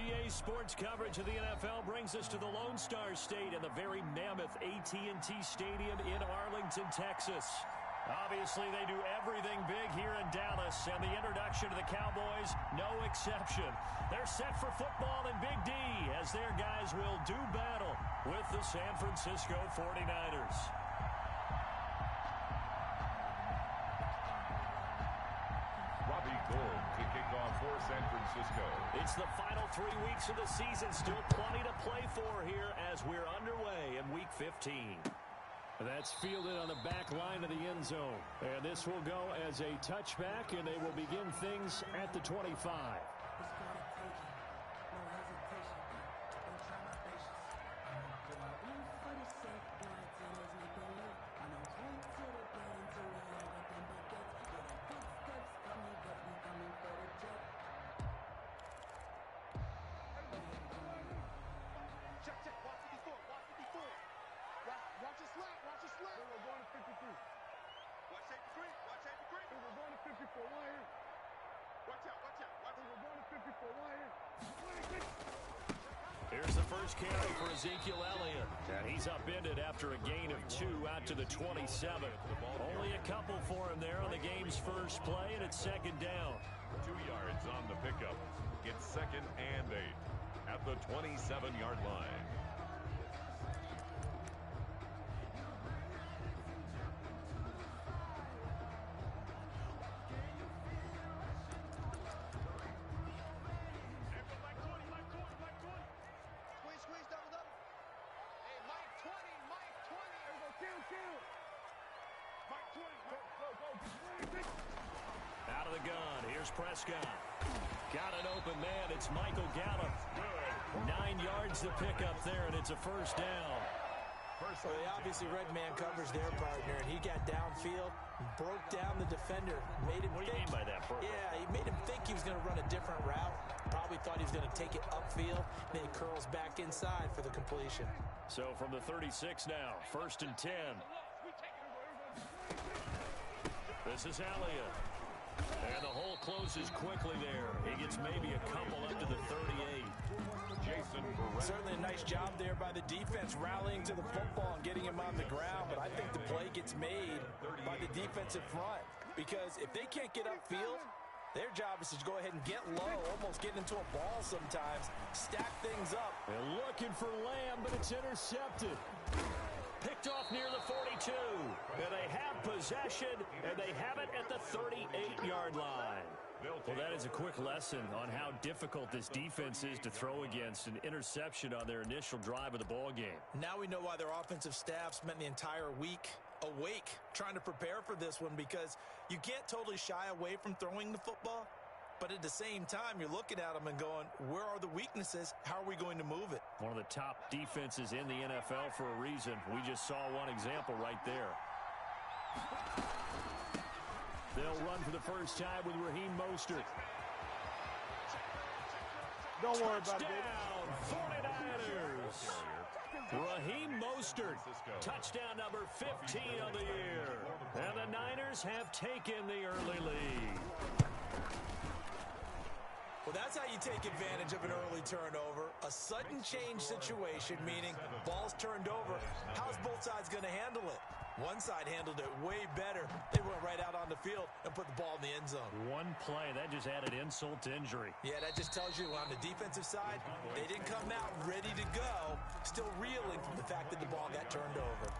EA Sports coverage of the NFL brings us to the Lone Star State and the very mammoth AT&T Stadium in Arlington, Texas. Obviously, they do everything big here in Dallas, and the introduction to the Cowboys, no exception. They're set for football in Big D as their guys will do battle with the San Francisco 49ers. Gold to kick off for San Francisco. It's the final 3 weeks of the season. Still plenty to play for here as we're underway in Week 15. That's fielded on the back line of the end zone. And this will go as a touchback, and they will begin things at the 25. Here's the first carry for Ezekiel Elliott. And he's upended after a gain of 2 out to the 27. Only a couple for him there on the game's first play, and it's second down. 2 yards on the pickup. It's 2nd and 8 at the 27-yard line. Out of the gun, here's Prescott. Got an open man, it's Michael Gallup. 9 yards to pick up there, and it's a first down. Well, they obviously read man coverage their partner, and he got downfield, broke down the defender, made him What do you mean by that, Burrow? Yeah, he made him think he was going to run a different route. Probably thought he was going to take it upfield, then he curls back inside for the completion. So from the 36 now, 1st and 10. This is Elliott. And the hole closes quickly there. He gets maybe a couple up to the 38. Jason Verrett. Certainly a nice job there by the defense rallying to the football and getting him on the ground, but I think the play gets made by the defensive front because if they can't get upfield, their job is to go ahead and get low, almost get into a ball sometimes, stack things up. They're looking for Lamb, but it's intercepted. Picked off near the 42. And they have possession, and they have it at the 38-yard line. Well, that is a quick lesson on how difficult this defense is to throw against. An interception on their initial drive of the ball game. Now we know why their offensive staff spent the entire week awake trying to prepare for this one because you can't totally shy away from throwing the football. But at the same time, you're looking at them and going, where are the weaknesses? How are we going to move it? One of the top defenses in the NFL for a reason. We just saw one example right there. They'll run for the first time with Raheem Mostert. Don't worry about it. Touchdown, 49ers. Raheem Mostert, touchdown number 15 on the year. And the Niners have taken the early lead. Well, that's how you take advantage of an early turnover. A sudden change situation, meaning ball's turned over. How's both sides going to handle it? One side handled it way better. They went right out on the field and put the ball in the end zone. One play, that just added insult to injury. Yeah, that just tells you on the defensive side, they didn't come out ready to go, still reeling from the fact that the ball got turned over.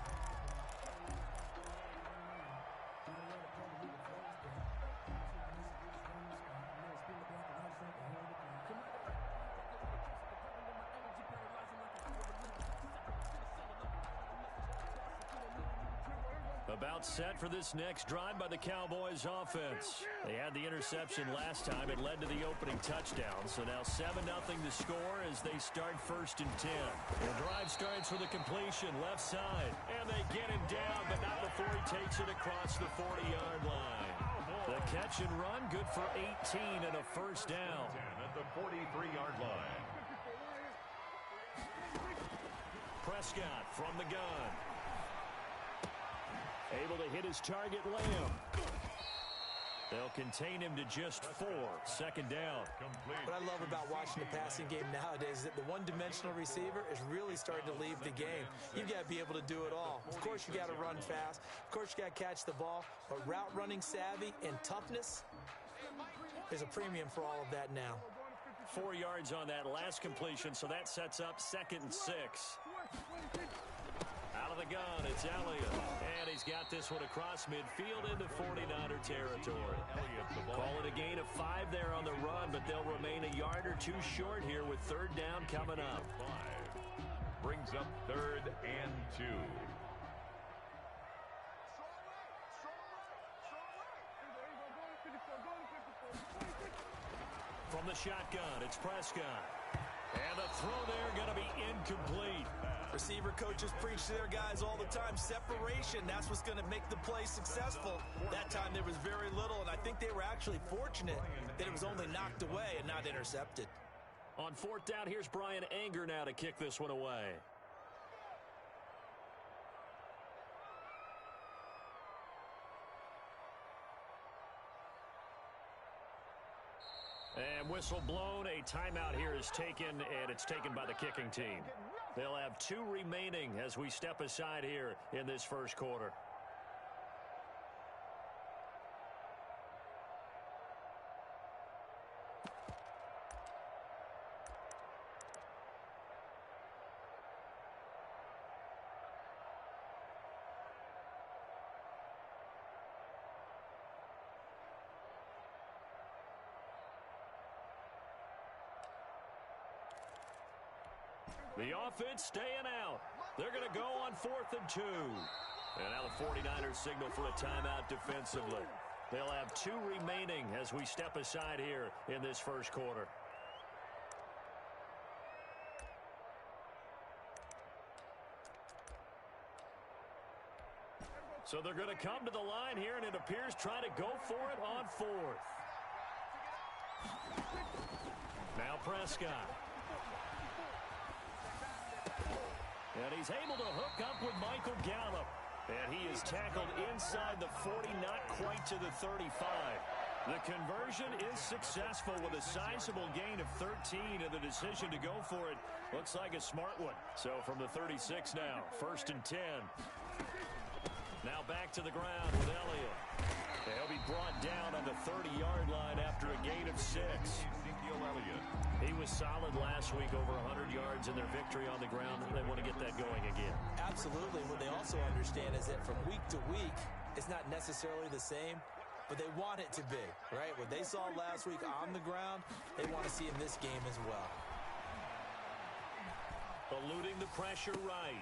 About set for this next drive by the Cowboys offense. They had the interception last time. It led to the opening touchdown. So now 7-0 to score as they start 1st and 10. The drive starts with a completion left side. And they get him down, but not before he takes it across the 40-yard line. The catch and run good for 18 and a first down. At the 43-yard line. Prescott from the gun. Able to hit his target, Lamb. They'll contain him to just 4. Second down. What I love about watching the passing game nowadays is that the one-dimensional receiver is really starting to leave the game. You've got to be able to do it all. Of course, you got to run fast. Of course, you got to catch the ball. But route running savvy and toughness, there's a premium for all of that now. 4 yards on that last completion, so that sets up 2nd and 6. Out of the gun, it's Elliott. And he's got this one across midfield into 49er territory. Call it a gain of 5 there on the run, but they'll remain a yard or 2 short here with 3rd down coming up. Brings up 3rd and 2. From the shotgun, it's Prescott. And the throw there going to be incomplete. Receiver coaches preach to their guys all the time. Separation, that's what's going to make the play successful. That time there was very little, and I think they were actually fortunate that it was only knocked away and not intercepted. On 4th down, here's Brian Anger now to kick this one away. And whistle blown, a timeout here is taken, and it's taken by the kicking team. They'll have 2 remaining as we step aside here in this first quarter. The offense staying out. They're going to go on 4th and 2. And now the 49ers signal for a timeout defensively. They'll have 2 remaining as we step aside here in this first quarter. So they're going to come to the line here, and it appears try to go for it on 4th. Now Prescott. And he's able to hook up with Michael Gallup. And he is tackled inside the 40, not quite to the 35. The conversion is successful with a sizable gain of 13, and the decision to go for it looks like a smart one. So from the 36 now, 1st and 10. Now back to the ground with Elliott. And he'll be brought down on the 30-yard line after a gain of 6. Ezekiel Elliott. He was solid last week, over 100 yards in their victory on the ground. They want to get that going again. Absolutely. What they also understand is that from week to week, it's not necessarily the same, but they want it to be, right? What they saw last week on the ground, they want to see in this game as well. Eluding the pressure right.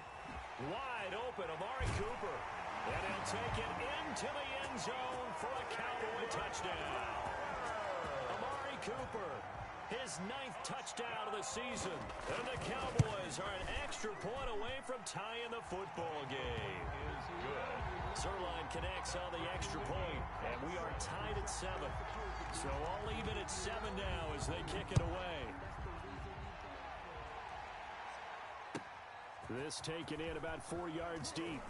Wide open, Amari Cooper. And he'll take it into the end zone for a Cowboy touchdown. Amari Cooper, his 9th touchdown of the season. And the Cowboys are an extra point away from tying the football game. Is good. Zuerlein connects on the extra point, and we are tied at 7. So all even at 7 now as they kick it away. This taken in about 4 yards deep.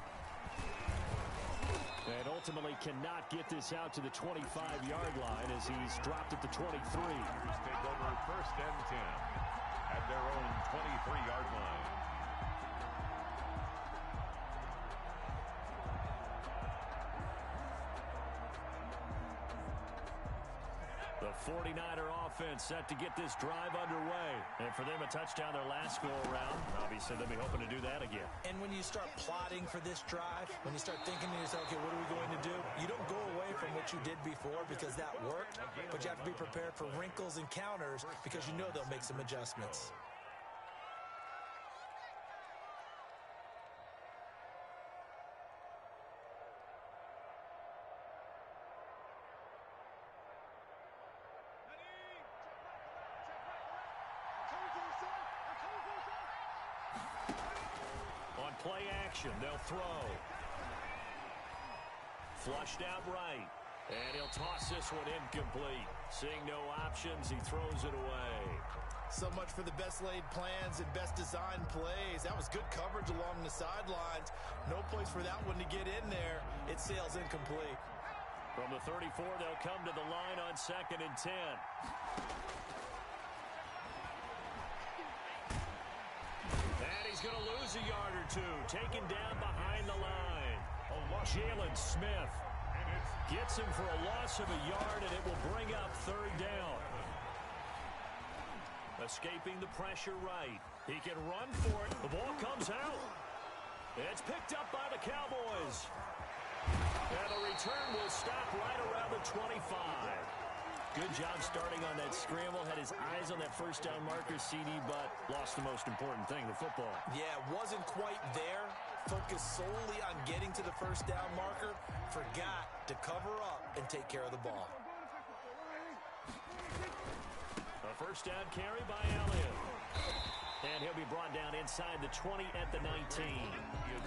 And ultimately cannot get this out to the 25-yard line as he's dropped at the 23. Take over 1st and 10 at their own 23-yard line. The 49er offense set to get this drive underway. And for them, a touchdown their last go-around. Obviously, they'll be hoping to do that again. And when you start plotting for this drive, when you start thinking to yourself, okay, what are we going to do? You don't go away from what you did before because that worked, but you have to be prepared for wrinkles and counters because you know they'll make some adjustments. Play action, they'll throw. Flushed out right. And he'll toss this one incomplete. Seeing no options, he throws it away. So much for the best laid plans and best designed plays. That was good coverage along the sidelines. No place for that one to get in there. It sails incomplete. From the 34, they'll come to the line on 2nd and 10. And he's going to lose a yard or two. Taken down behind the line. Jalen Smith gets him for a loss of a yard, and it will bring up 3rd down. Escaping the pressure right. He can run for it. The ball comes out. It's picked up by the Cowboys. And the return will stop right around the 25. Good job starting on that scramble. Had his eyes on that first down marker, CD, but lost the most important thing, the football. Yeah, wasn't quite there. Focused solely on getting to the first down marker. Forgot to cover up and take care of the ball. A first down carry by Elliott. And he'll be brought down inside the 20 at the 19.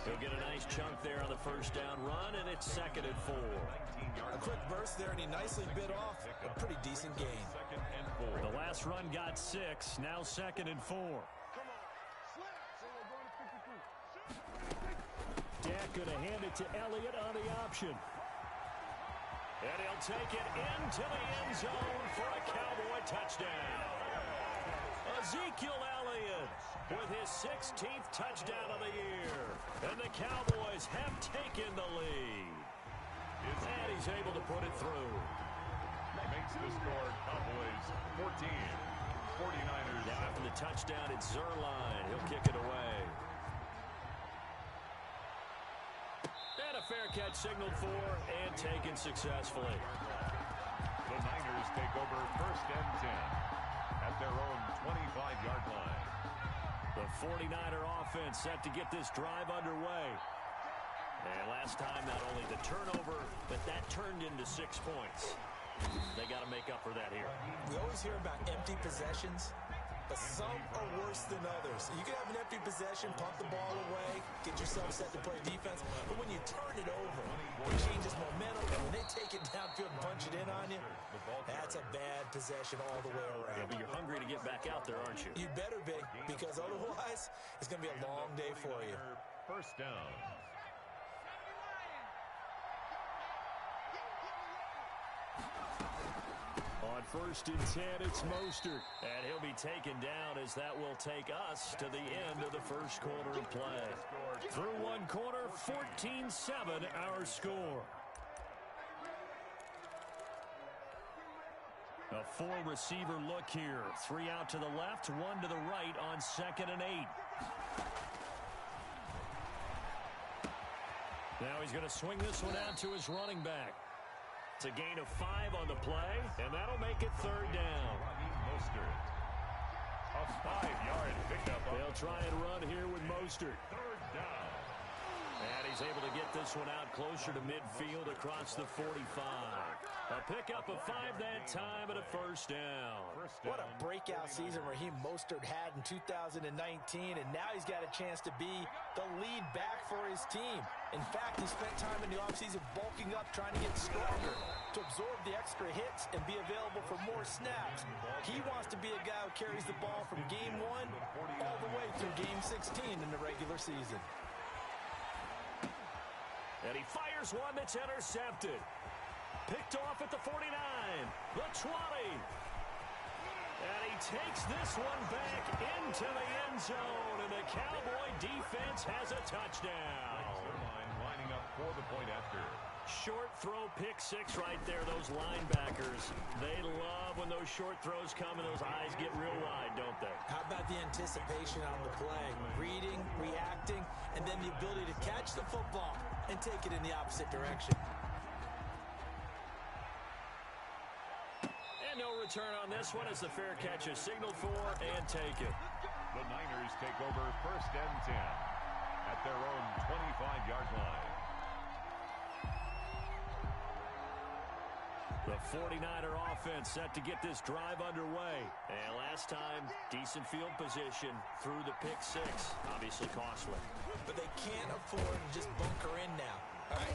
He'll get a nice chunk there on the first down run, and it's 2nd and 4. A quick burst there, and he nicely bit off a pretty decent gain. The last run got 6, now 2nd and 4. Dak going to hand it to Elliott on the option. And he'll take it into the end zone for a Cowboy touchdown. Ezekiel Elliott with his 16th touchdown of the year. And the Cowboys have taken the lead. And he's able to put it through. Makes the score Cowboys 14. 49ers. Now after the touchdown, it's Zuerlein. He'll kick it away. And a fair catch signaled for and taken successfully. The Niners take over 1st and 10 at their own 25-yard line. The 49er offense set to get this drive underway. And last time, not only the turnover, but that turned into 6 points. They got to make up for that here. We always hear about empty possessions, but some are worse than others. You can have an empty possession, pump the ball away, get yourself set to play defense, but when you turn it over, it changes momentum, and when they take it downfield and punch it in on you, that's a bad possession all the way around. Yeah, but you're hungry to get back out there, aren't you? You better be, because otherwise, it's going to be a long day for you. First down. On 1st and 10, it's Mostert. And he'll be taken down as that will take us to the end of the first quarter of play. Through one quarter, 14-7 our score. A 4-receiver look here. 3 out to the left, 1 to the right on 2nd and 8. Now he's going to swing this one out to his running back. It's a gain of 5 on the play, and that'll make it 3rd down. Mostert. A 5-yard pickup. They'll try and run here with Mostert. 3rd down. And he's able to get this one out closer to midfield across the 45. A pickup of 5 that time and a first down. What a breakout season Raheem Mostert had in 2019, and now he's got a chance to be the lead back for his team. In fact, he spent time in the offseason bulking up, trying to get stronger, to absorb the extra hits and be available for more snaps. He wants to be a guy who carries the ball from game 1 all the way through game 16 in the regular season. And he fires one that's intercepted. Picked off at the 49, the 20. And he takes this one back into the end zone, and the Cowboy defense has a touchdown. Lining up for the point after. Short throw, pick 6 right there. Those linebackers, they love when those short throws come and those eyes get real wide, don't they? How about the anticipation on the play? Reading, reacting, and then the ability to catch the football and take it in the opposite direction. And no return on this one as the fair catch is signaled for and taken. The Niners take over 1st and 10 at their own 25-yard line. The 49er offense set to get this drive underway. And last time, decent field position through the pick 6. Obviously costly. But they can't afford to just bunker in now. All right,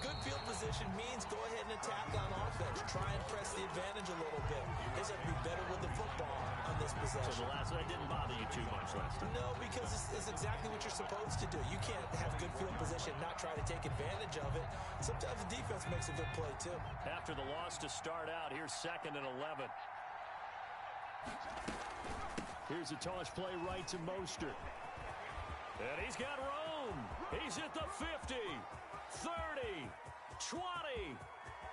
good field position means go ahead and attack on offense. Try and press the advantage a little bit. They just have to be better with the football on this possession. So the last one didn't bother you too much last time? No, because it's exactly what you're supposed to do. You can't have good field position and not try to take advantage of it. Sometimes the defense makes a good play, too. After the loss to start out, here's 2nd and 11. Here's a toss play right to Mostert. And he's got room. He's at the 50, 30, 20.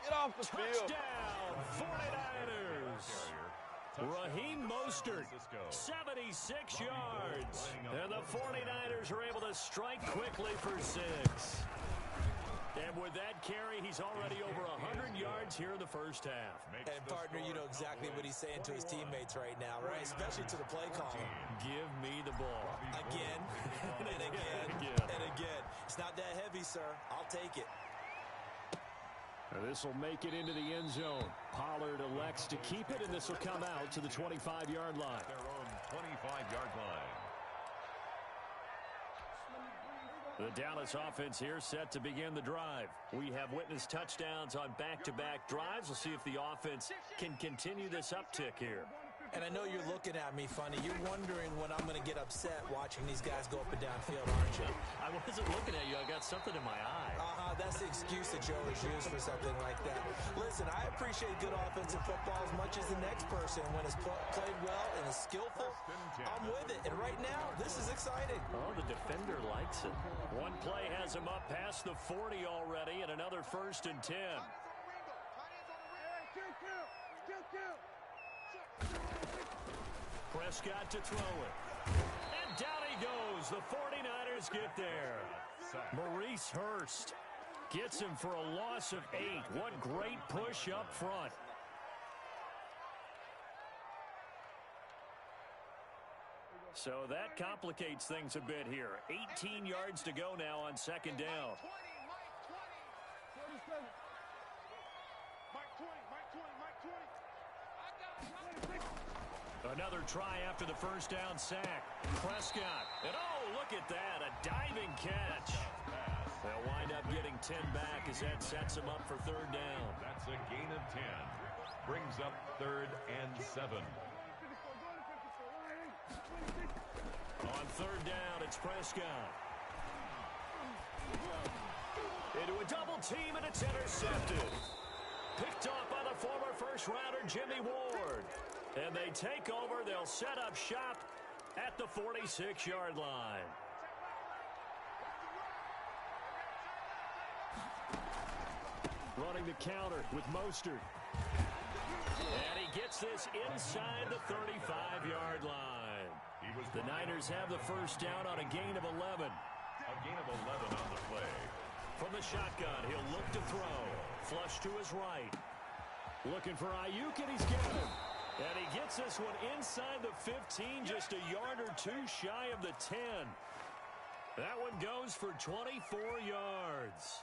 Get off the field. Touchdown, 49ers. Raheem Mostert, 76 yards. And the 49ers are able to strike quickly for 6. And with that carry, he's already over 100 yards here in the first half. And, partner, you know exactly what he's saying to his teammates right now, right? Especially to the play caller. Give me the ball. Again, and again, and again. It's not that heavy, sir. I'll take it. This will make it into the end zone. Pollard elects to keep it, and this will come out to the 25-yard line. Their own 25-yard line. The Dallas offense here set to begin the drive. We have witnessed touchdowns on back-to-back drives. We'll see if the offense can continue this uptick here. And I know you're looking at me funny. You're wondering when I'm going to get upset watching these guys go up and down field, aren't you? I wasn't looking at you. I got something in my eye. That's the excuse that you always use for something like that. Listen, I appreciate good offensive football as much as the next person. When it's played well and is skillful, I'm with it. And right now, this is exciting. Oh, the defender likes it. One play has him up past the 40 already, and another 1st and 10. Prescott to throw it. And down he goes. The 49ers get there. Maurice Hurst gets him for a loss of 8. What great push up front. So that complicates things a bit here. 18 yards to go now on 2nd down. Another try after the first down sack. Prescott. And oh, look at that. A diving catch. They'll wind up getting 10 back as that sets them up for 3rd down. That's a gain of 10. Brings up 3rd and 7. On 3rd down, it's Prescott. Into a double team, and it's intercepted. Picked off by the former first-rounder Jimmy Ward. And they take over. They'll set up shop at the 46-yard line. Running the counter with Mostert. And he gets this inside the 35-yard line. The Niners have the first down on a gain of 11. A gain of 11 on the play. From the shotgun, he'll look to throw. Flush to his right. Looking for Ayuk, and he's got him. And he gets this one inside the 15, just a yard or 2 shy of the 10. That one goes for 24 yards.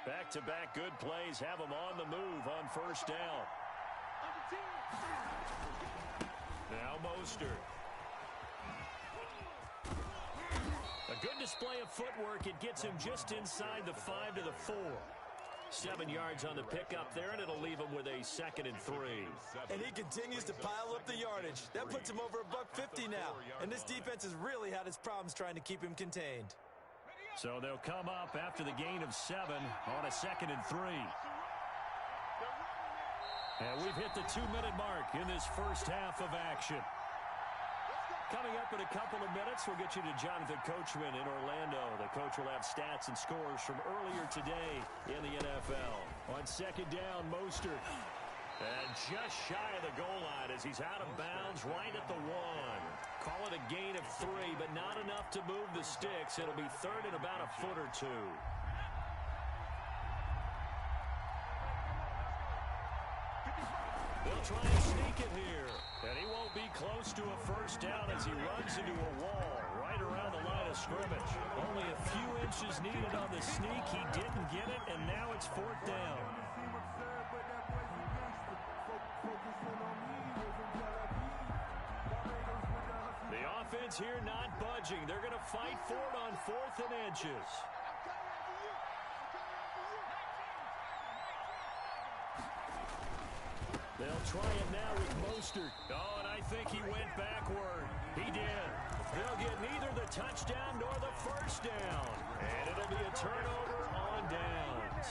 Back-to-back good plays have him on the move on first down. Now Mostert. A good display of footwork. It gets him just inside the 5 to the 4. 7 yards on the pickup there, and it'll leave him with a 2nd and 3. And he continues to pile up the yardage. That puts him over $150 now. And this defense has really had its problems trying to keep him contained. So they'll come up after the gain of 7 on a 2nd and 3. And we've hit the 2-minute mark in this first half of action. Coming up in a couple of minutes, we'll get you to Jonathan Coachman in Orlando. The coach will have stats and scores from earlier today in the NFL. On 2nd down, Mostert. And just shy of the goal line as he's out of bounds right at the 1. Call it a gain of 3, but not enough to move the sticks. It'll be 3rd and about a foot or 2. They'll try and sneak it here. And he won't be close to a first down as he runs into a wall right around the line of scrimmage. Only a few inches needed on the sneak. He didn't get it, and now it's 4th down. The offense here not budging. They're going to fight for it on 4th and inches. They'll try it now with Mostert. Oh, and I think he went backward. He did. They'll get neither the touchdown nor the first down. And it'll be a turnover on downs.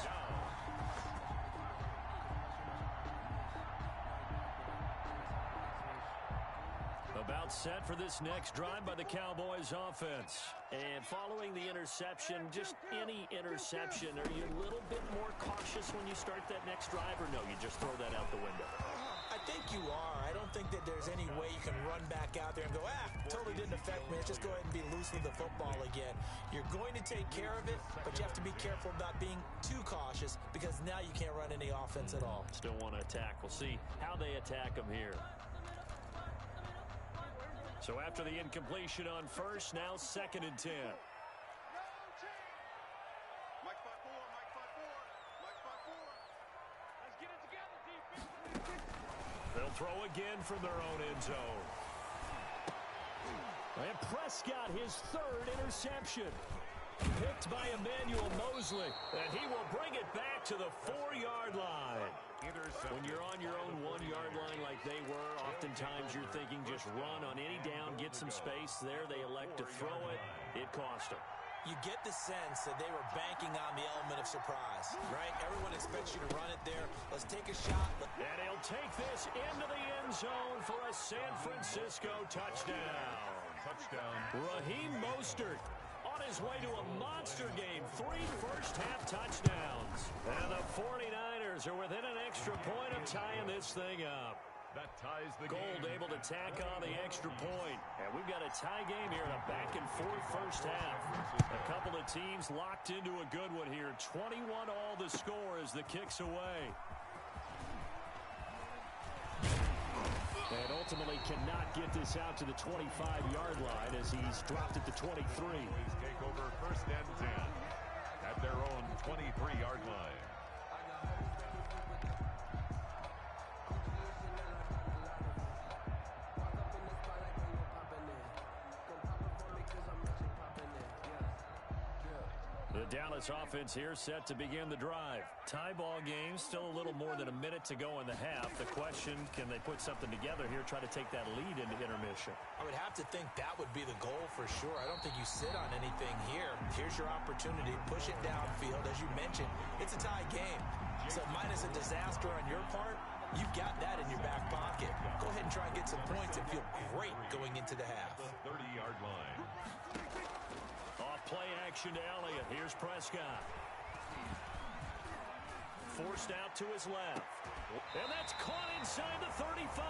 About set for this next drive by the Cowboys offense. And following the interception, just any interception, are you a little bit more cautious when you start that next drive, or no, you just throw that out the window? I think you are. I don't think that there's any way you can run back out there and go, totally didn't affect me. Let's just go ahead and be loose with the football again. You're going to take care of it, but you have to be careful about being too cautious because now you can't run any offense at all. Still want to attack. We'll see how they attack them here. So after the incompletion on first, now 2nd and 10. They'll throw again from their own end zone. And Prescott, his 3rd interception. Picked by Emmanuel Mosley. And he will bring it back to the 4-yard line. When you're on your own 1-yard line like they were, oftentimes you're thinking just run on any down, get some space. There they elect to throw it. It cost them. You get the sense that they were banking on the element of surprise, right? Everyone expects you to run it there. Let's take a shot. And he'll take this into the end zone for a San Francisco touchdown. Raheem Mostert on his way to a monster game. 3 first-half touchdowns. And the 49ers are within an extra point of tying this thing up. That ties the Gold game. able to tack on the extra point. And we've got a tie game here in a back-and-forth first half. A couple of teams locked into a good one here. 21 all the score as the kick's away. And ultimately cannot get this out to the 25-yard line as he's dropped at the 23. Take over 1st and 10 at their own 23-yard line. The Dallas offense here set to begin the drive. Tie ball game, still a little more than a minute to go in the half. The question, can they put something together here, try to take that lead into intermission? I would have to think that would be the goal for sure. I don't think you sit on anything here. Here's your opportunity. Push it downfield. As you mentioned, it's a tie game. So minus a disaster on your part, you've got that in your back pocket. Go ahead and try and get some points and feel great going into the half. The 30-yard line. Off play action to Elliott. Here's Prescott. Forced out to his left. And that's caught inside the 35.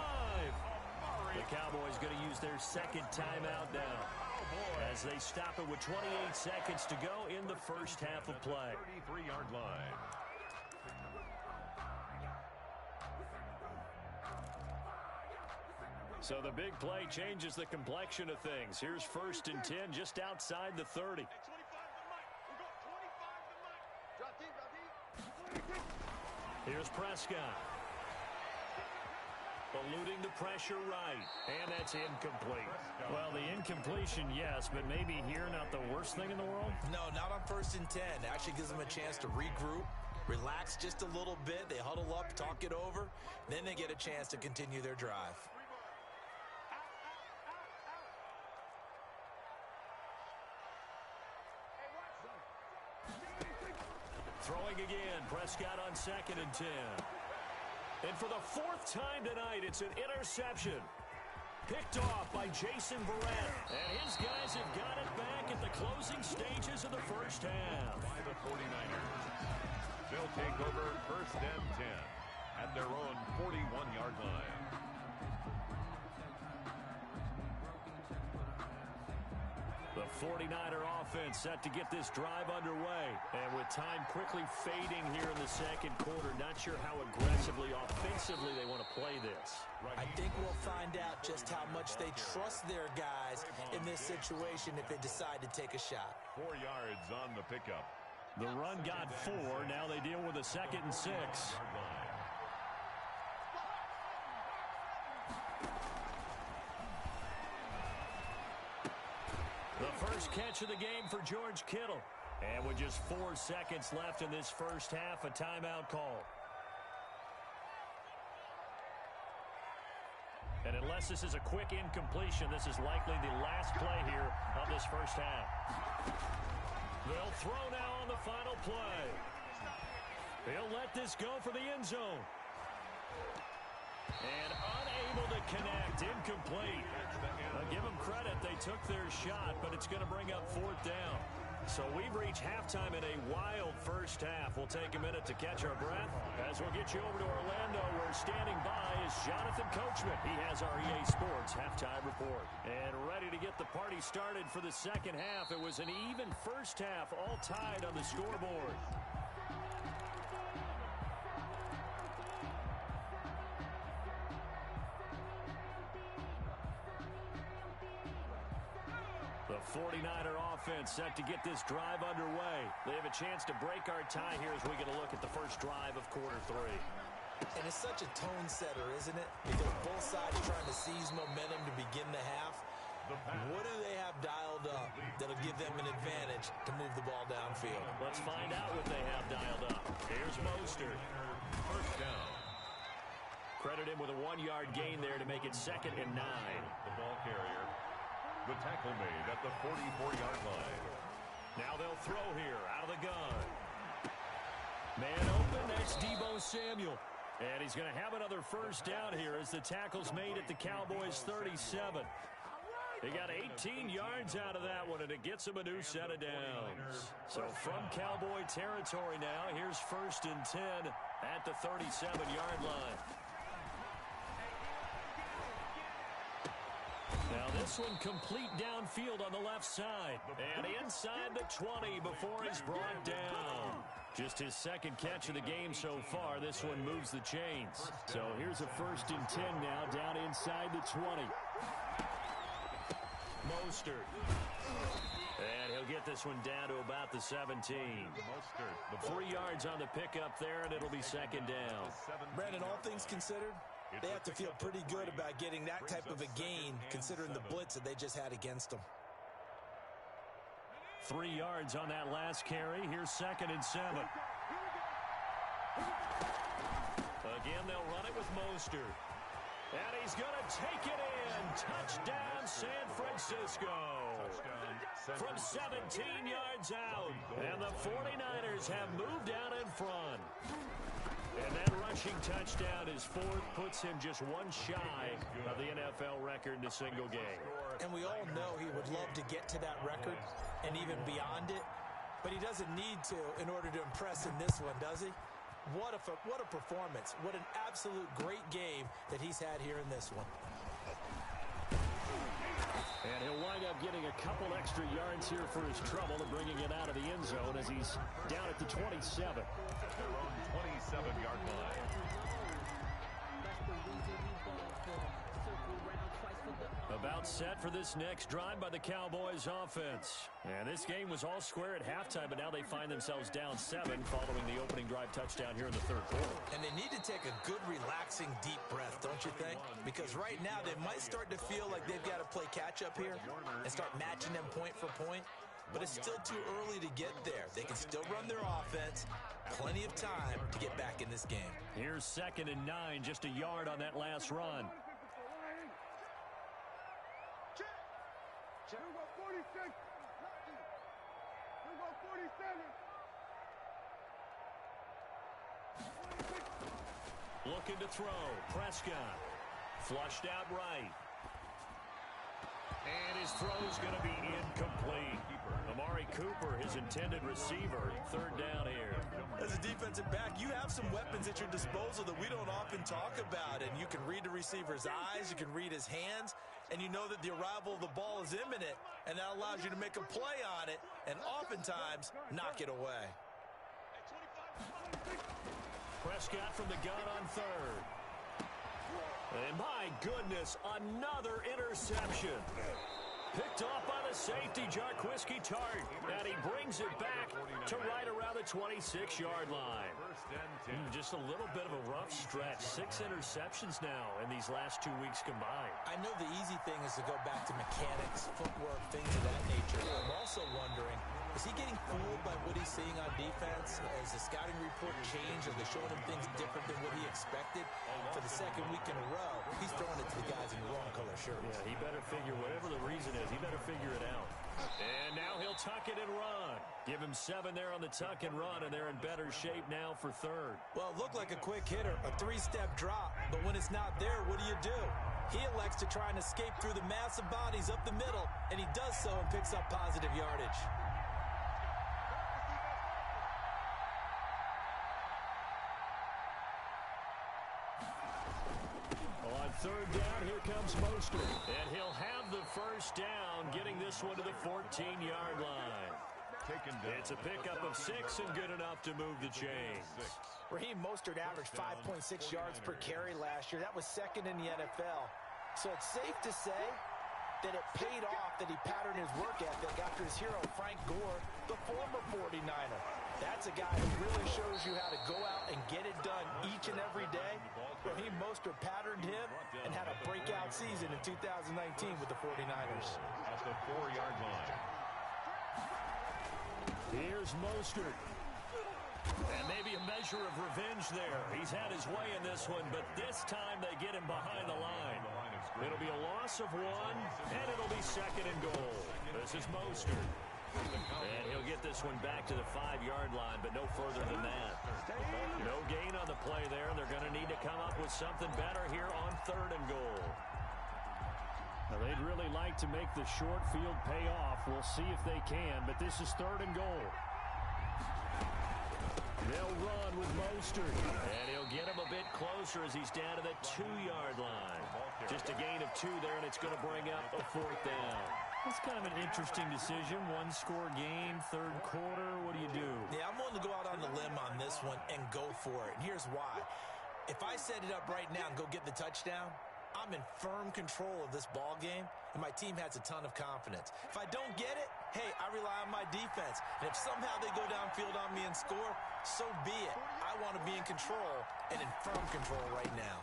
The Cowboys going to use their 2nd timeout now as they stop it with 28 seconds to go in the first half of play. 33-yard line. So the big play changes the complexion of things. Here's 1st and 10 just outside the 30. Here's Prescott. Eluding the pressure right. And that's incomplete. Well, the incompletion, yes, but maybe here not the worst thing in the world? No, not on 1st and 10. Actually gives them a chance to regroup, relax just a little bit. They huddle up, talk it over. Then they get a chance to continue their drive. Throwing again. Prescott on 2nd and 10. And for the 4th time tonight, it's an interception. Picked off by Jason Verrett. And his guys have got it back at the closing stages of the first half. By the 49ers. They'll take over 1st and 10 at their own 41-yard line. The 49er offense set to get this drive underway. And with time quickly fading here in the 2nd quarter, not sure how aggressively, offensively they want to play this. I think we'll find out just how much they trust their guys in this situation if they decide to take a shot. 4 yards on the pickup. The run got 4. Now they deal with a 2nd and 6. The first catch of the game for George Kittle. And with just 4 seconds left in this first half, a timeout call. And unless this is a quick incompletion, this is likely the last play here of this first half. They'll throw now on the final play. He'll let this go for the end zone. And unable to connect, incomplete. I'll give them credit, they took their shot, but it's going to bring up fourth down. So we've reached halftime in a wild first half. We'll take a minute to catch our breath as we'll get you over to Orlando, where standing by is Jonathan Coachman. He has our EA Sports halftime report. And ready to get the party started for the second half. It was an even first half, all tied on the scoreboard. The 49er offense set to get this drive underway. They have a chance to break our tie here as we get a look at the first drive of quarter three. And it's such a tone setter, isn't it? Because both sides are trying to seize momentum to begin the half. What do they have dialed up that'll give them an advantage to move the ball downfield? Let's find out what they have dialed up. Here's Mostert. First down. Credit him with a 1-yard gain there to make it 2nd and 9. The ball carrier. The tackle made at the 44-yard line. Now they'll throw here out of the gun. Man open, that's Deebo Samuel. And he's going to have another first down here as the tackle's made at the Cowboys' 37. He got 18 yards out of that one, and it gets him a new set of downs. So from Cowboy territory now, here's 1st and 10 at the 37-yard line. Now this one complete downfield on the left side. And inside the 20 before he's brought down. Just his 2nd catch of the game so far. This one moves the chains. So here's a 1st and 10 now down inside the 20. Mostert. And he'll get this one down to about the 17. Mostert. 3 yards on the pickup there, and it'll be 2nd down. Brandon, all things considered, they have to feel pretty good about getting that type of a gain, considering the blitz that they just had against them. 3 yards on that last carry. Here's 2nd and 7. Again, they'll run it with Mostert. And he's going to take it in. Touchdown, San Francisco. From 17 yards out. And the 49ers have moved out in front. And that rushing touchdown is 4th, puts him just one shy of the NFL record in a single game. And we all know he would love to get to that record and even beyond it, but he doesn't need to in order to impress in this one, does he? What a performance. What an absolute great game that he's had here in this one. And he'll wind up getting a couple extra yards here for his trouble and bringing it out of the end zone as he's down at the 27. Their own 27-yard line. About set for this next drive by the Cowboys offense. And this game was all square at halftime, but now they find themselves down 7 following the opening drive touchdown here in the 3rd quarter. And they need to take a good, relaxing, deep breath, don't you think? Because right now they might start to feel like they've got to play catch-up here and start matching them point for point. But it's still too early to get there. They can still run their offense. Plenty of time to get back in this game. Here's 2nd and 9, just a yard on that last run. Looking to throw. Prescott. Flushed out right. And his throw is going to be incomplete. Amari Cooper, his intended receiver. 3rd down here. As a defensive back, you have some weapons at your disposal that we don't often talk about. And you can read the receiver's eyes, you can read his hands, and you know that the arrival of the ball is imminent. And that allows you to make a play on it and oftentimes knock it away. Prescott from the gun on 3rd. And my goodness, another interception. Picked off by the safety, Jarquiski Tart. And he brings it back to right around the 26-yard line. Just a little bit of a rough stretch. 6 interceptions now in these last 2 weeks combined. I know the easy thing is to go back to mechanics, footwork, things of that nature. I'm also wondering, Is he getting fooled by what he's seeing on defense? Has the scouting report changed? Are they showing him things different than what he expected? For the second week in a row, he's throwing it to the guys in the wrong color shirts. Yeah, he better figure, whatever the reason is, he better figure it out. And now he'll tuck it and run. Give him 7 there on the tuck and run, and they're in better shape now for third. Well, it looked like a quick hitter, a 3-step drop, but when it's not there, what do? He elects to try and escape through the massive bodies up the middle, and he does so and picks up positive yardage. On third down, here comes Mostert. And he'll have the first down, getting this one to the 14-yard line. It's a pickup of 6 and good enough to move the chains. Raheem Mostert averaged 5.6 yards per carry last year. That was second in the NFL. So it's safe to say that it paid off that he patterned his work ethic after his hero, Frank Gore, the former 49er. That's a guy who really shows you how to go out and get it done each and every day. Raheem Mostert patterned him and had a breakout season in 2019 with the 49ers. At the 4-yard line. Here's Mostert. And maybe a measure of revenge there. He's had his way in this one, but this time they get him behind the line. It'll be a loss of 1, and it'll be second and goal. This is Mostert. And he'll get this one back to the 5-yard line, but no further than that. No gain on the play there. They're going to need to come up with something better here on third and goal. Now, they'd really like to make the short field pay off. We'll see if they can, but this is third and goal. They'll run with Mostert, and he'll get him a bit closer as he's down to the 2-yard line. Just a gain of 2 there, and it's going to bring up a 4th down. It's kind of an interesting decision. 1-score game, third quarter. What do you do? Yeah, I'm willing to go out on the limb on this one and go for it. And here's why. If I set it up right now and go get the touchdown, I'm in firm control of this ball game, and my team has a ton of confidence. If I don't get it, hey, I rely on my defense. And if somehow they go downfield on me and score, so be it. I want to be in control and in firm control right now.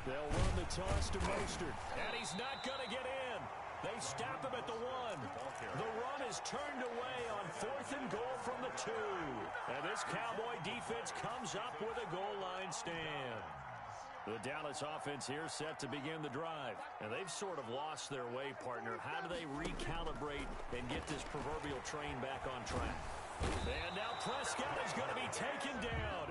They'll run the toss to Mostert, and he's not going to get in. They stop him at the 1. The run is turned away on 4th and goal from the 2. And this Cowboy defense comes up with a goal line stand. The Dallas offense here set to begin the drive. And they've sort of lost their way, partner. How do they recalibrate and get this proverbial train back on track? And now Prescott is going to be taken down.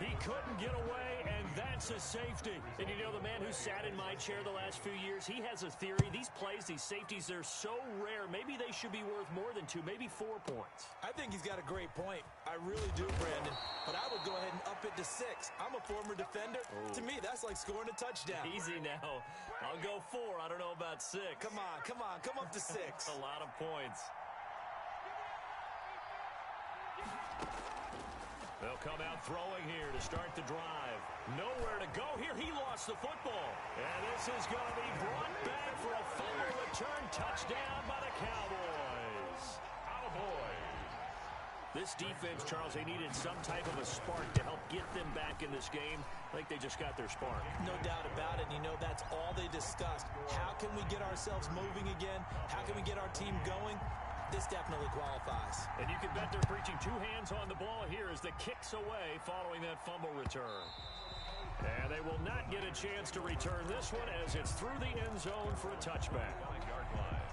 He couldn't get away, and that's a safety. And you know, the man who sat in my chair the last few years, he has a theory. These plays, these safeties, they're so rare. Maybe they should be worth more than 2, maybe 4 points. I think he's got a great point. I really do, Brandon. But I would go ahead and up it to 6. I'm a former defender. Oh. To me, that's like scoring a touchdown. Easy now. I'll go 4. I don't know about 6. Come on. Come up to 6. A lot of points. They'll come out throwing here to start the drive. Nowhere to go here. He lost the football. And this is going to be brought back for a fumble return touchdown by the Cowboys. This defense, Charles, they needed some type of a spark to help get them back in this game. I think they just got their spark. No doubt about it. And you know, that's all they discussed. How can we get ourselves moving again? How can we get our team going? This definitely qualifies. And you can bet they're preaching 2 hands on the ball here as the kick's away following that fumble return. And they will not get a chance to return this one as it's through the end zone for a touchback. 9-yard line.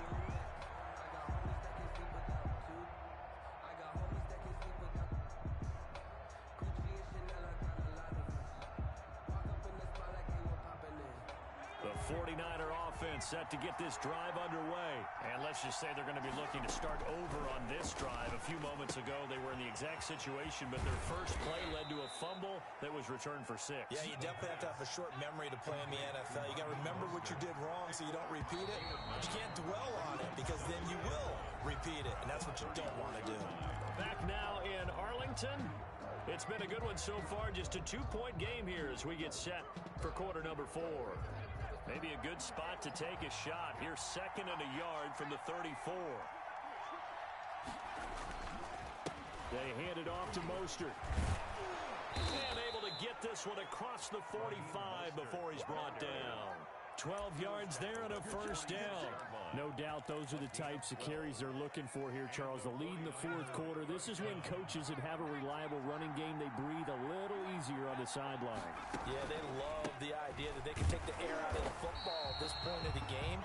The 49er offense set to get this drive underway. And let's just say they're going to be looking to start over on this drive. A few moments ago, they were in the exact situation, but their first play led to a fumble that was returned for 6. Yeah, you definitely have to have a short memory to play in the NFL. You got to remember what you did wrong so you don't repeat it. But you can't dwell on it because then you will repeat it, and that's what you don't want to do. Back now in Arlington. It's been a good one so far. Just a 2-point game here as we get set for quarter number 4. Maybe a good spot to take a shot. Here's 2nd and a yard from the 34. They hand it off to Mostert. And able to get this one across the 45 before he's brought down. 12 yards there and a first down. No doubt those are the types of carries they're looking for here, Charles. The lead in the fourth quarter. This is when coaches that have a reliable running game, they breathe a little easier on the sideline. Yeah, they love the idea that they can take the air out of the football at this point of the game.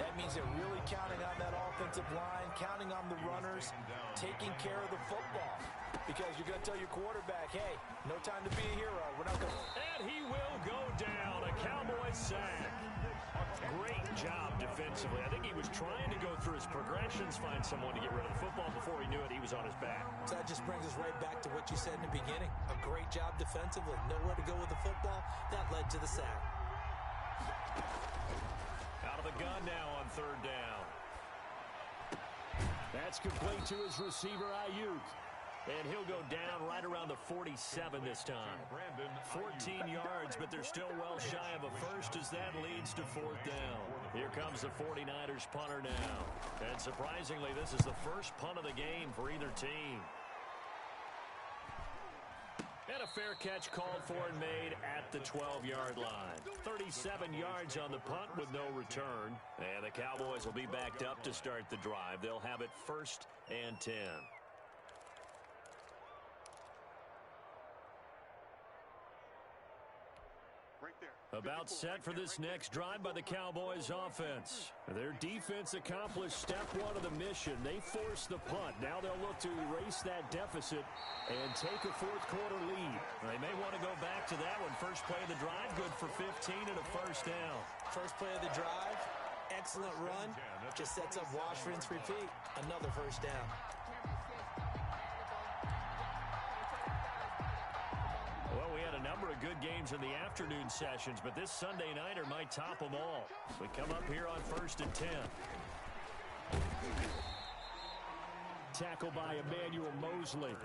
That means they're really counting on that offensive line, counting on the runners, taking care of the football. Because you're going to tell your quarterback, hey, no time to be a hero. We're not going to... And he will go down. A Cowboys sack. Great job defensively. I think he was trying to go through his progressions, find someone to get rid of the football. Before he knew it, he was on his back. So that just brings us right back to what you said in the beginning. A great job defensively. Nowhere to go with the football. That led to the sack. Out of the gun now on third down. That's complete to his receiver, Ayuk. And he'll go down right around the 47 this time. 14 yards, but they're still well shy of a first as that leads to fourth down. Here comes the 49ers punter now. And surprisingly, this is the first punt of the game for either team. And a fair catch called for and made at the 12-yard line. 37 yards on the punt with no return. And the Cowboys will be backed up to start the drive. They'll have it 1st and 10. About set for this next drive by the Cowboys offense. Their defense accomplished step one of the mission. They forced the punt. Now they'll look to erase that deficit and take a fourth quarter lead. They may want to go back to that one. First play of the drive, good for 15 and a first down. First play of the drive, excellent run. Just sets up wash, rinse, repeat. Another first down. Well, we had a number of good games in the afternoon sessions, but this Sunday nighter might top them all. We come up here on 1st and 10. Tackle by Emmanuel Mosley.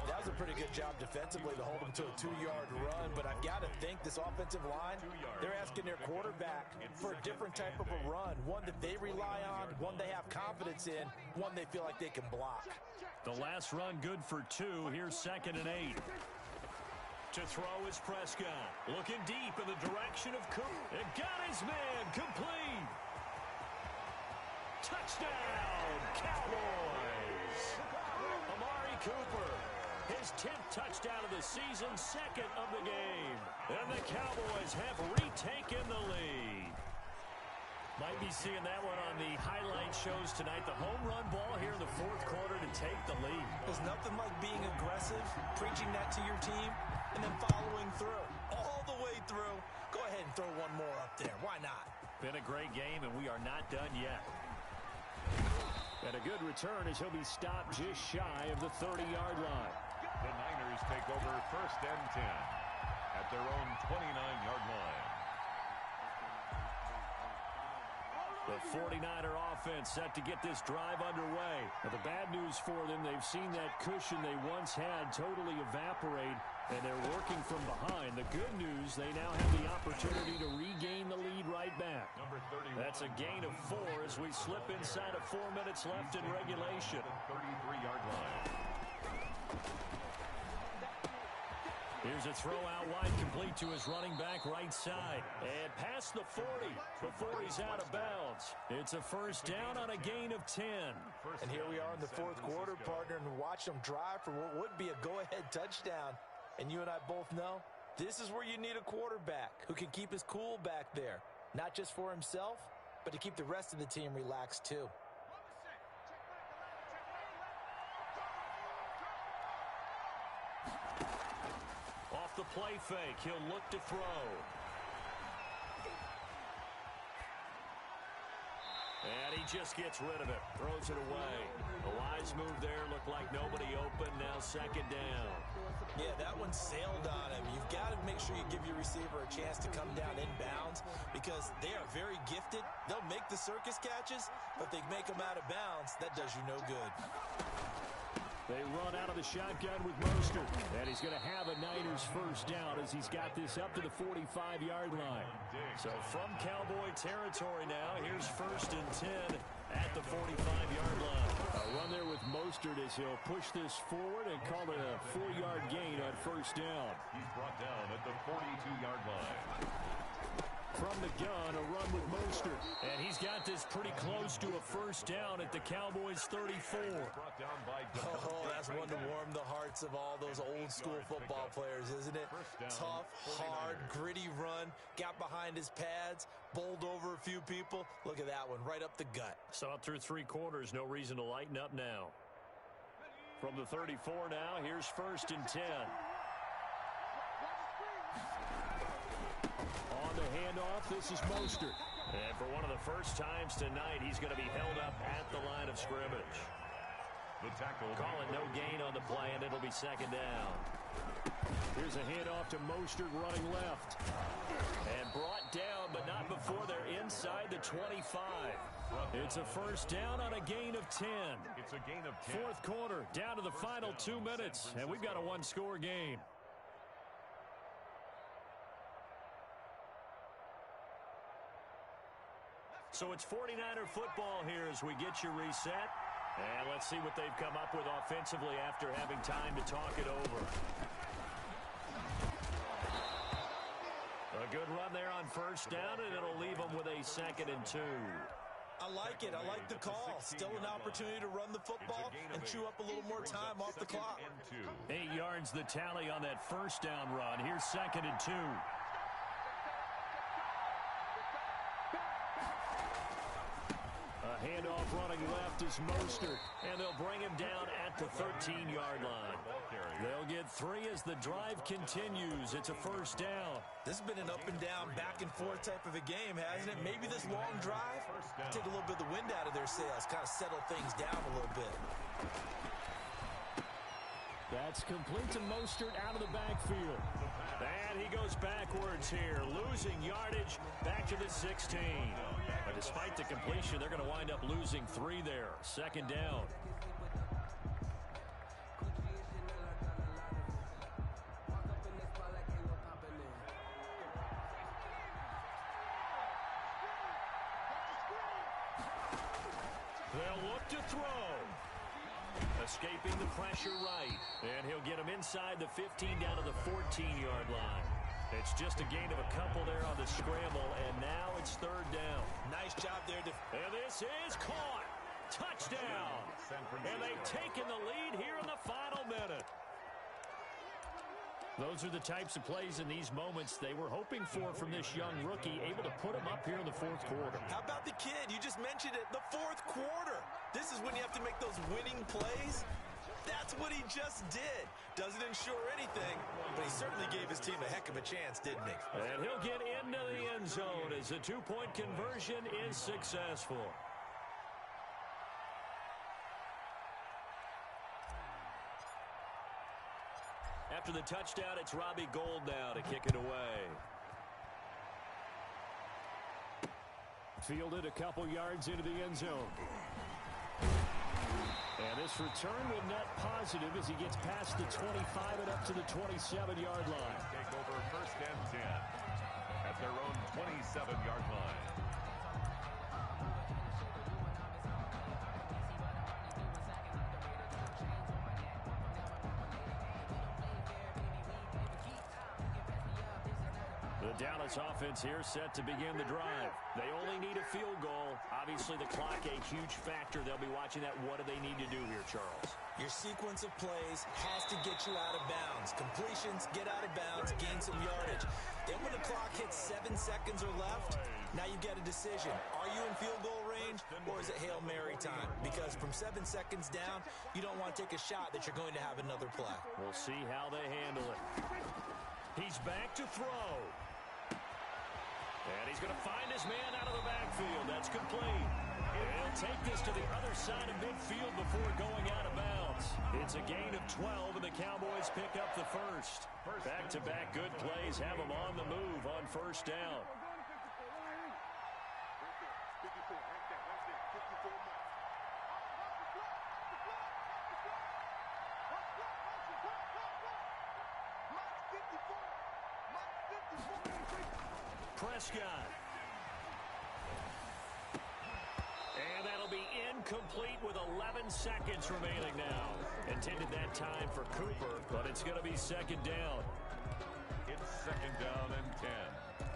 That was a pretty good job defensively to hold him to a 2-yard run, but I've got to think this offensive line, they're asking their quarterback for a different type of a run, one that they rely on, one they have confidence in, one they feel like they can block. The last run good for 2. Here's 2nd and 8. To throw is Prescott. Looking deep in the direction of Cook. And got his man complete. Touchdown, Cowboys. Amari Cooper. His 10th touchdown of the season, 2nd of the game. And the Cowboys have retaken the lead. Might be seeing that one on the highlight shows tonight. The home run ball here in the fourth quarter to take the lead. There's nothing like being aggressive, preaching that to your team, and then following through. All the way through. Go ahead and throw one more up there. Why not? Been a great game, and we are not done yet. And a good return as he'll be stopped just shy of the 30-yard line. The Niners take over 1st and 10 at their own 29-yard line. The 49er offense set to get this drive underway. Now, the bad news for them, they've seen that cushion they once had totally evaporate, and they're working from behind. The good news, they now have the opportunity to regain the lead right back. That's a gain of 4 as we slip inside of 4 minutes left in regulation. 33-yard line. Here's a throw out wide, complete to his running back right side. And past the 40 before he's out of bounds. It's a first down on a gain of 10. And here we are in the fourth quarter, partner, and watch them drive for what would be a go-ahead touchdown. And you and I both know this is where you need a quarterback who can keep his cool back there. Not just for himself, but to keep the rest of the team relaxed too. Off the play fake, he'll look to throw. And he just gets rid of it, throws it away. A wise move there, looked like nobody open, now 2nd down. Yeah, that one sailed on him. You've got to make sure you give your receiver a chance to come down inbounds because they are very gifted. They'll make the circus catches, but they make them out of bounds. That does you no good. They run out of the shotgun with Mostert. And he's going to have a Niners first down as he's got this up to the 45-yard line. So from Cowboy territory now, here's 1st and 10 at the 45-yard line. A run there with Mostert as he'll push this forward and call it a 4-yard gain on first down. He's brought down at the 42-yard line. From the gun, a run with Mostert. And he's got this pretty close to a first down at the Cowboys' 34. Oh, that's one to warm the hearts of all those old school football players, isn't it? Tough, hard, gritty run. Got behind his pads, bowled over a few people. Look at that one, right up the gut. So up through 3 quarters, no reason to lighten up now. From the 34 now, here's 1st and 10. On the handoff, this is Mostert. And for one of the first times tonight, he's going to be held up at the line of scrimmage. The tackle. Call it no gain on the play, and it'll be 2nd down. Here's a handoff to Mostert running left. And brought down, but not before they're inside the 25. It's a first down on a gain of 10. It's a gain of 10. 4th quarter, down to the final 2 minutes, and we've got a 1-score game. So it's 49er football here as we get you reset. And let's see what they've come up with offensively after having time to talk it over. A good run there on first down, and it'll leave them with a 2nd and 2. I like it. I like the call. Still an opportunity to run the football and chew up a little more time off the clock. 8 yards the tally on that first down run. Here's 2nd and 2. Handoff running left is Mostert, and they'll bring him down at the 13-yard line. They'll get 3 as the drive continues. It's a first down. This has been an up and down, back and forth type of a game, hasn't it? Maybe this long drive take a little bit of the wind out of their sails, kind of settle things down a little bit. That's complete to Mostert out of the backfield. And he goes backwards here, losing yardage back to the 16. But despite the completion, they're going to wind up losing 3 there. 2nd down. They'll look to throw. Escaping the pressure right. And he'll get him inside the 15 down to the 14-yard line. It's just a gain of a couple there on the scramble, and now it's 3rd down. Nice job there. And this is caught. Touchdown. And they've taken the lead here in the final minute. Those are the types of plays in these moments they were hoping for from this young rookie, able to put him up here in the 4th quarter. How about the kid? You just mentioned it, the 4th quarter. This is when you have to make those winning plays. That's what he just did. Doesn't ensure anything, but he certainly gave his team a heck of a chance, didn't he? And he'll get into the end zone as the 2-point conversion is successful. After the touchdown, it's Robbie Gould now to kick it away. Fielded a couple yards into the end zone. And this return will net positive as he gets past the 25 and up to the 27-yard line. Take over 1st and 10 at their own 27-yard line. The Dallas offense here set to begin the drive. They only need a field goal. Obviously, the clock a huge factor. They'll be watching that. What do they need to do here, Charles? Your sequence of plays has to get you out of bounds. Completions, get out of bounds, gain some yardage. Then when the clock hits 7 seconds or left, now you get a decision. Are you in field goal range, or is it Hail Mary time? Because from 7 seconds down, you don't want to take a shot that you're going to have another play. We'll see how they handle it. He's back to throw. And he's going to find his man out of the backfield. That's complete. And he'll take this to the other side of midfield before going out of bounds. It's a gain of 12, and the Cowboys pick up the first. Back-to-back good plays have them on the move on first down. Prescott. And that'll be incomplete with 11 seconds remaining now. Intended that time for Cooper, but it's going to be 2nd down. It's 2nd down and 10.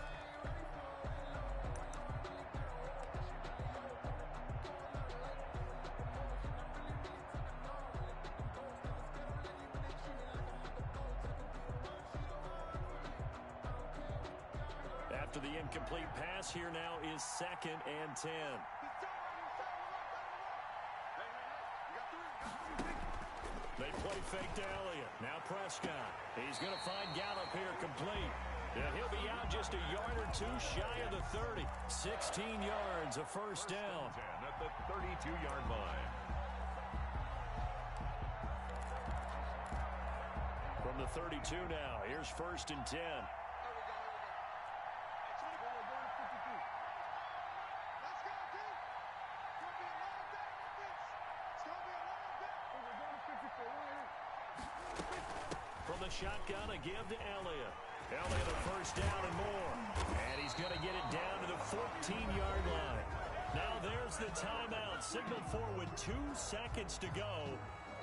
after the incomplete pass. Here now is 2nd and 10. They play fake to Elliott. Now Prescott. He's going to find Gallup here complete. And he'll be out just a yard or two shy of the 30. 16 yards, a first down. At the 32-yard line. From the 32 now, here's 1st and 10. From the shotgun, a give to Elliott. Elliott a first down and more. And he's going to get it down to the 14-yard line. Now there's the timeout. Signaled for with 2 seconds to go.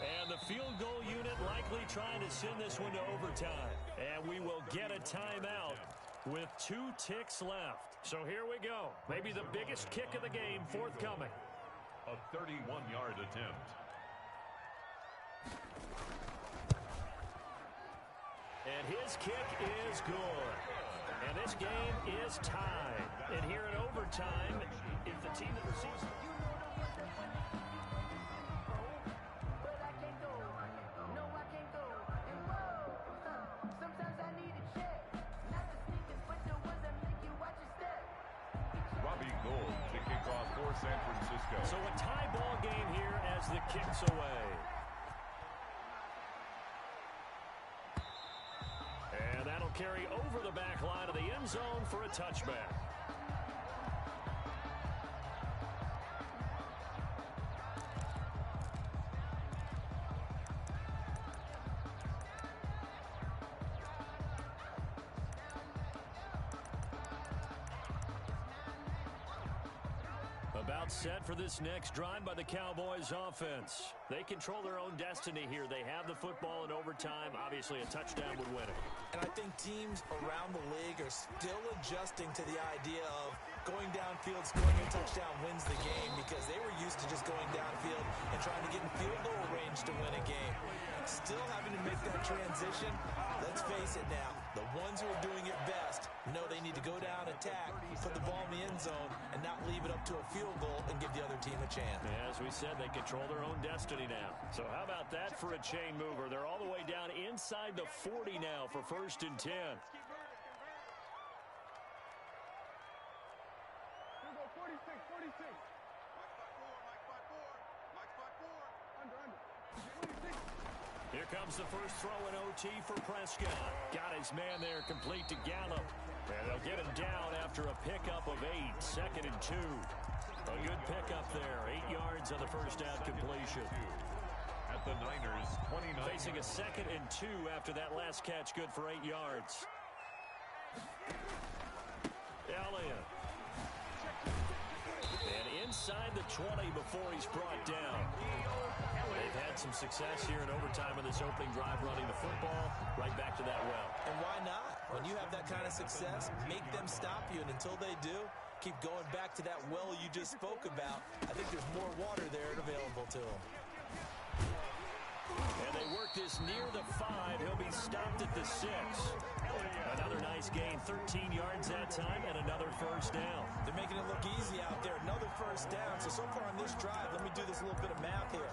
And the field goal unit likely trying to send this one to overtime. And we will get a timeout with 2 ticks left. So here we go. Maybe the biggest kick of the game forthcoming. A 31-yard attempt. And his kick is good. And this game is tied. And here in overtime, if the team that receives... Robbie Gould to kick off for San Francisco. So a tie ball game here as the kick's away. And that'll carry over the back line of the end zone for a touchback. About set for this next drive by the Cowboys offense. They control their own destiny here. They have the football in overtime. Obviously, a touchdown would win it. And I think teams around the league are still adjusting to the idea of going downfield, scoring a touchdown wins the game, because they were used to just going downfield and trying to get in field goal range to win a game. Still having to make that transition. Let's face it now, the ones who are doing it best know they need to go down, attack, put the ball in the end zone, and not leave it up to a field goal and give the other team a chance. As we said, they control their own destiny now. So how about that for a chain mover? They're all the way down inside the 40 now for 1st and 10. Here comes the first throw in OT for Prescott. Got his man there complete to Gallup. And they'll get him down after a pickup of 8. 2nd and 2. A good pickup there. 8 yards on the first down completion. At the Niners, 29. Facing a 2nd and 2 after that last catch. Good for 8 yards. Elliott. And inside the 20 before he's brought down. They've had some success here in overtime on this opening drive running the football right back to that well. And why not? When you have that kind of success, make them stop you. And until they do, keep going back to that well you just spoke about. I think there's more water there available to them. And they work this near the 5. He'll be stopped at the 6. Another nice gain, 13 yards that time, and another first down. They're making it look easy out there. Another first down. So far on this drive, let me do this little bit of math here.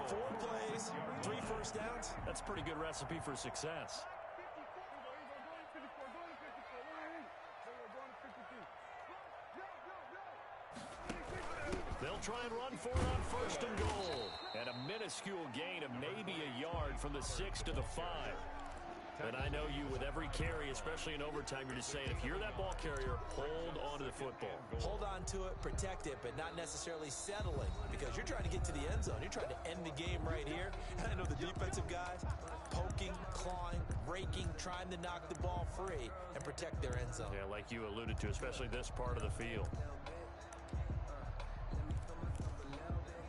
4 plays, 3 first downs. That's a pretty good recipe for success. They'll try and run for it on 1st and goal. And a minuscule gain of maybe a yard from the 6 to the 5. And I know you, with every carry, especially in overtime, you're just saying, if you're that ball carrier, hold on to the football. Hold on to it, protect it, but not necessarily settling, because you're trying to get to the end zone. You're trying to end the game right here. And I know the defensive guys, poking, clawing, raking, trying to knock the ball free and protect their end zone. Yeah, like you alluded to, especially this part of the field.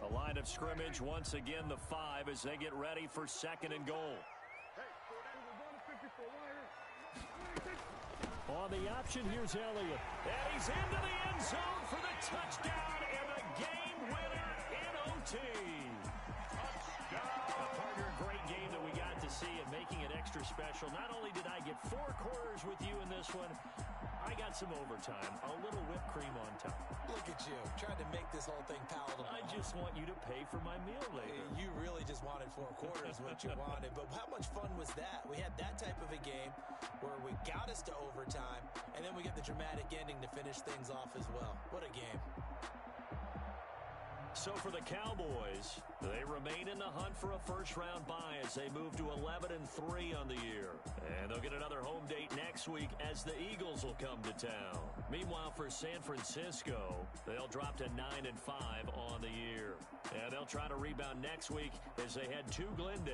A line of scrimmage, once again, the 5 as they get ready for 2nd and goal. On the option, here's Elliott. And he's into the end zone for the touchdown and the game winner in OT. A partner, great game that we got to see and making it extra special. Not only did I get 4 quarters with you in this one, I got some overtime, a little whipped cream on top. Look at you, trying to make this whole thing palatable. I just want you to pay for my meal later. You really just wanted 4 quarters what you wanted. But how much fun was that? We had that type of a game where we got us to overtime, and then we get the dramatic ending to finish things off as well. What a game. So for the Cowboys, they remain in the hunt for a first-round bye as they move to 11-3 on the year. And they'll get another home date next week as the Eagles will come to town. Meanwhile, for San Francisco, they'll drop to 9-5 on the year. And they'll try to rebound next week as they head to Glendale.